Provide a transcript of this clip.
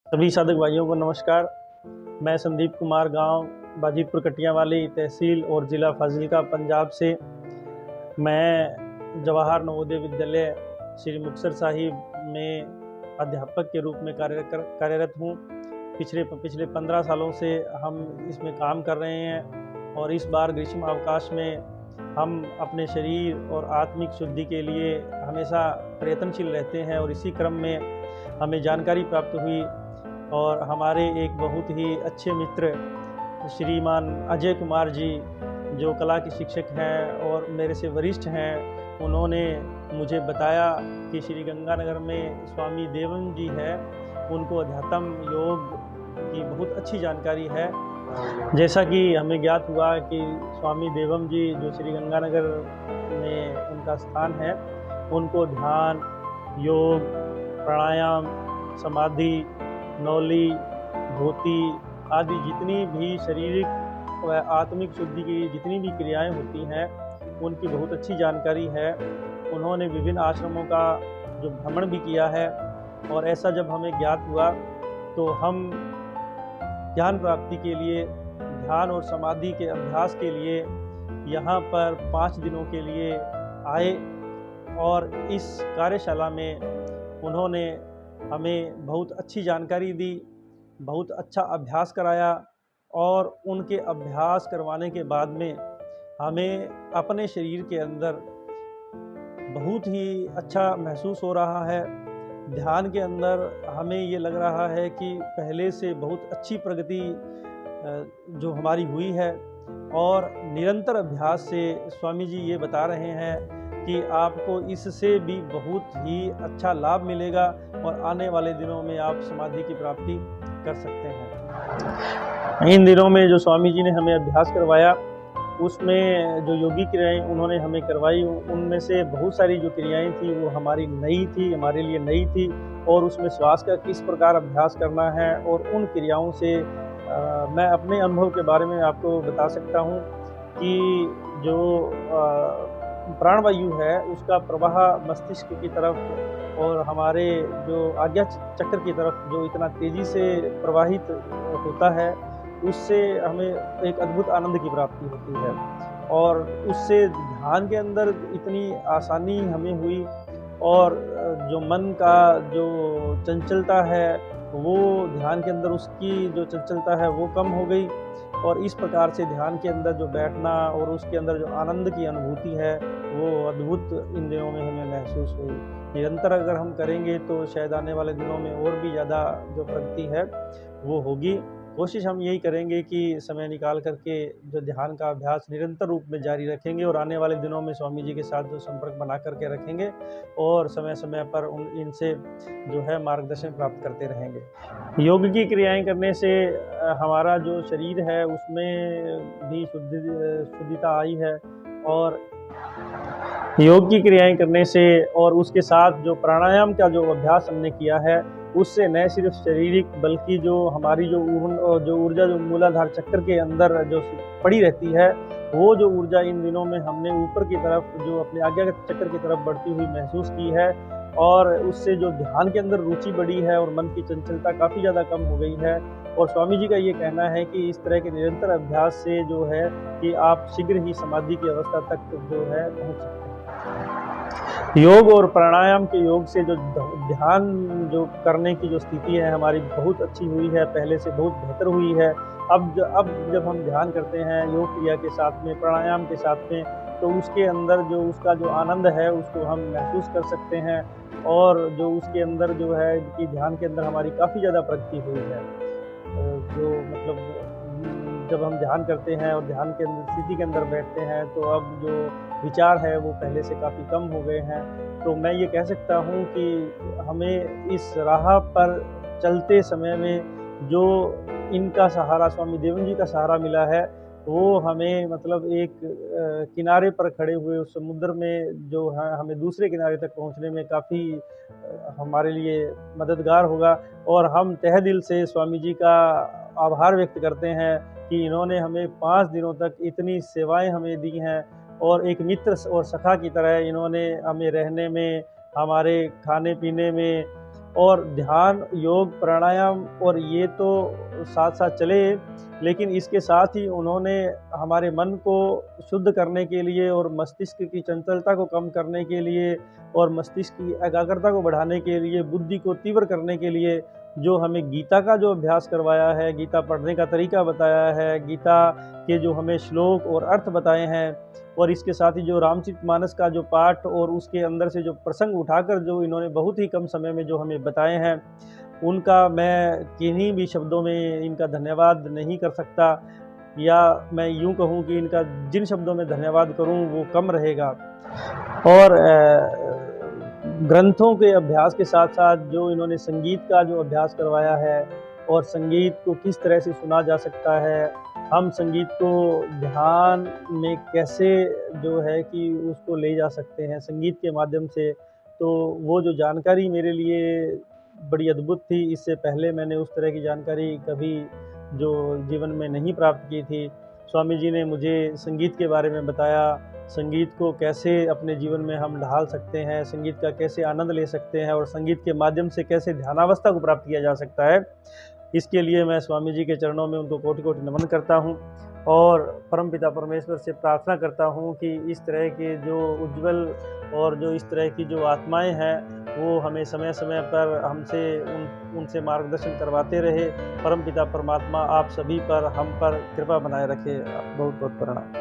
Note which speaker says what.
Speaker 1: सभी साधक भाइयों को नमस्कार। मैं संदीप कुमार, गांव बाजितपुर कटियावाली, तहसील और ज़िला फाजिल्का, पंजाब से। मैं जवाहर नवोदय विद्यालय श्री मुक्तसर साहिब में अध्यापक के रूप में कार्यरत हूँ। पिछले 15 सालों से हम इसमें काम कर रहे हैं और इस बार ग्रीष्म अवकाश में हम अपने शरीर और आत्मिक शुद्धि के लिए हमेशा प्रयत्नशील रहते हैं और इसी क्रम में हमें जानकारी प्राप्त हुई और हमारे एक बहुत ही अच्छे मित्र श्रीमान अजय कुमार जी, जो कला के शिक्षक हैं और मेरे से वरिष्ठ हैं, उन्होंने मुझे बताया कि श्री गंगानगर में स्वामी देवम जी है, उनको अध्यात्म योग की बहुत अच्छी जानकारी है। जैसा कि हमें ज्ञात हुआ कि स्वामी देवम जी जो श्री गंगानगर में उनका स्थान है, उनको ध्यान, योग, प्राणायाम, समाधि, नौली, धोती आदि जितनी भी शारीरिक व आत्मिक शुद्धि की जितनी भी क्रियाएं होती हैं, उनकी बहुत अच्छी जानकारी है। उन्होंने विभिन्न आश्रमों का जो भ्रमण भी किया है और ऐसा जब हमें ज्ञात हुआ तो हम ज्ञान प्राप्ति के लिए, ध्यान और समाधि के अभ्यास के लिए यहाँ पर 5 दिनों के लिए आए और इस कार्यशाला में उन्होंने हमें बहुत अच्छी जानकारी दी, बहुत अच्छा अभ्यास कराया और उनके अभ्यास करवाने के बाद में हमें अपने शरीर के अंदर बहुत ही अच्छा महसूस हो रहा है। ध्यान के अंदर हमें ये लग रहा है कि पहले से बहुत अच्छी प्रगति जो हमारी हुई है और निरंतर अभ्यास से स्वामी जी ये बता रहे हैं कि आपको इससे भी बहुत ही अच्छा लाभ मिलेगा और आने वाले दिनों में आप समाधि की प्राप्ति कर सकते हैं। इन दिनों में जो स्वामी जी ने हमें अभ्यास करवाया, उसमें जो योगी क्रियाएं उन्होंने हमें करवाई, उनमें से बहुत सारी जो क्रियाएं थी वो हमारे लिए नई थी और उसमें श्वास का किस प्रकार अभ्यास करना है और उन क्रियाओं से मैं अपने अनुभव के बारे में आपको बता सकता हूँ कि जो प्राणवायु है उसका प्रवाह मस्तिष्क की तरफ और हमारे जो आज्ञा चक्र की तरफ जो इतना तेज़ी से प्रवाहित होता है, उससे हमें एक अद्भुत आनंद की प्राप्ति होती है और उससे ध्यान के अंदर इतनी आसानी हमें हुई और जो मन का जो चंचलता है वो ध्यान के अंदर, उसकी जो चंचलता है वो कम हो गई और इस प्रकार से ध्यान के अंदर जो बैठना और उसके अंदर जो आनंद की अनुभूति है वो अद्भुत इन दिनों में हमें महसूस हुई। निरंतर अगर हम करेंगे तो शायद आने वाले दिनों में और भी ज़्यादा जो प्रगति है वो होगी। कोशिश हम यही करेंगे कि समय निकाल करके जो ध्यान का अभ्यास निरंतर रूप में जारी रखेंगे और आने वाले दिनों में स्वामी जी के साथ जो संपर्क बना करके रखेंगे और समय समय पर इनसे जो है मार्गदर्शन प्राप्त करते रहेंगे। योग की क्रियाएं करने से हमारा जो शरीर है उसमें भी शुद्धिता आई है और योग की क्रियाएं करने से और उसके साथ जो प्राणायाम का जो अभ्यास हमने किया है, उससे न सिर्फ शारीरिक बल्कि जो हमारी जो ऊर्जा जो मूलाधार चक्र के अंदर जो पड़ी रहती है, वो जो ऊर्जा इन दिनों में हमने ऊपर की तरफ जो अपने आज्ञा चक्र की तरफ बढ़ती हुई महसूस की है और उससे जो ध्यान के अंदर रुचि बढ़ी है और मन की चंचलता काफ़ी ज़्यादा कम हो गई है। और स्वामी जी का ये कहना है कि इस तरह के निरंतर अभ्यास से जो है कि आप शीघ्र ही समाधि की अवस्था तक जो है पहुँच सकते हैं। योग और प्राणायाम के योग से जो ध्यान जो करने की जो स्थिति है हमारी बहुत अच्छी हुई है, पहले से बहुत बेहतर हुई है। अब जब हम ध्यान करते हैं योग क्रिया के साथ में, प्राणायाम के साथ में, तो उसके अंदर जो उसका जो आनंद है उसको हम महसूस कर सकते हैं और जो उसके अंदर जो है कि ध्यान के अंदर हमारी काफ़ी ज़्यादा प्रगति हुई है। जो मतलब जब हम ध्यान करते हैं और ध्यान के अंदर स्थिति के अंदर बैठते हैं तो अब जो विचार है वो पहले से काफ़ी कम हो गए हैं। तो मैं ये कह सकता हूँ कि हमें इस राह पर चलते समय में जो इनका सहारा, स्वामी देवन जी का सहारा मिला है, वो हमें मतलब एक किनारे पर खड़े हुए उस समुद्र में जो है हमें दूसरे किनारे तक पहुँचने में काफ़ी हमारे लिए मददगार होगा और हम तहे दिल से स्वामी जी का आभार व्यक्त करते हैं कि इन्होंने हमें 5 दिनों तक इतनी सेवाएं हमें दी हैं और एक मित्र और सखा की तरह इन्होंने हमें रहने में, हमारे खाने पीने में और ध्यान, योग, प्राणायाम और ये तो साथ-साथ चले, लेकिन इसके साथ ही उन्होंने हमारे मन को शुद्ध करने के लिए और मस्तिष्क की चंचलता को कम करने के लिए और मस्तिष्क की एकाग्रता को बढ़ाने के लिए, बुद्धि को तीव्र करने के लिए जो हमें गीता का जो अभ्यास करवाया है, गीता पढ़ने का तरीका बताया है, गीता के जो हमें श्लोक और अर्थ बताए हैं और इसके साथ ही जो रामचरितमानस का जो पाठ और उसके अंदर से जो प्रसंग उठाकर जो इन्होंने बहुत ही कम समय में जो हमें बताए हैं, उनका मैं किन्हीं भी शब्दों में इनका धन्यवाद नहीं कर सकता, या मैं यूँ कहूँ कि इनका जिन शब्दों में धन्यवाद करूँ वो कम रहेगा। और ग्रंथों के अभ्यास के साथ-साथ जो इन्होंने संगीत का जो अभ्यास करवाया है और संगीत को किस तरह से सुना जा सकता है, हम संगीत को ध्यान में कैसे जो है कि उसको ले जा सकते हैं संगीत के माध्यम से, तो वो जो जानकारी मेरे लिए बड़ी अद्भुत थी। इससे पहले मैंने उस तरह की जानकारी कभी जो जीवन में नहीं प्राप्त की थी। स्वामी जी ने मुझे संगीत के बारे में बताया, संगीत को कैसे अपने जीवन में हम ढाल सकते हैं, संगीत का कैसे आनंद ले सकते हैं और संगीत के माध्यम से कैसे ध्यानावस्था को प्राप्त किया जा सकता है। इसके लिए मैं स्वामी जी के चरणों में उनको कोटि-कोटि नमन करता हूँ और परमपिता परमेश्वर से प्रार्थना करता हूँ कि इस तरह के जो उज्ज्वल और जो इस तरह की जो आत्माएँ हैं, वो हमें समय-समय पर हमसे उनसे मार्गदर्शन करवाते रहे। परमपिता परमात्मा आप सभी पर, हम पर कृपा बनाए रखे। बहुत-बहुत प्रणाम।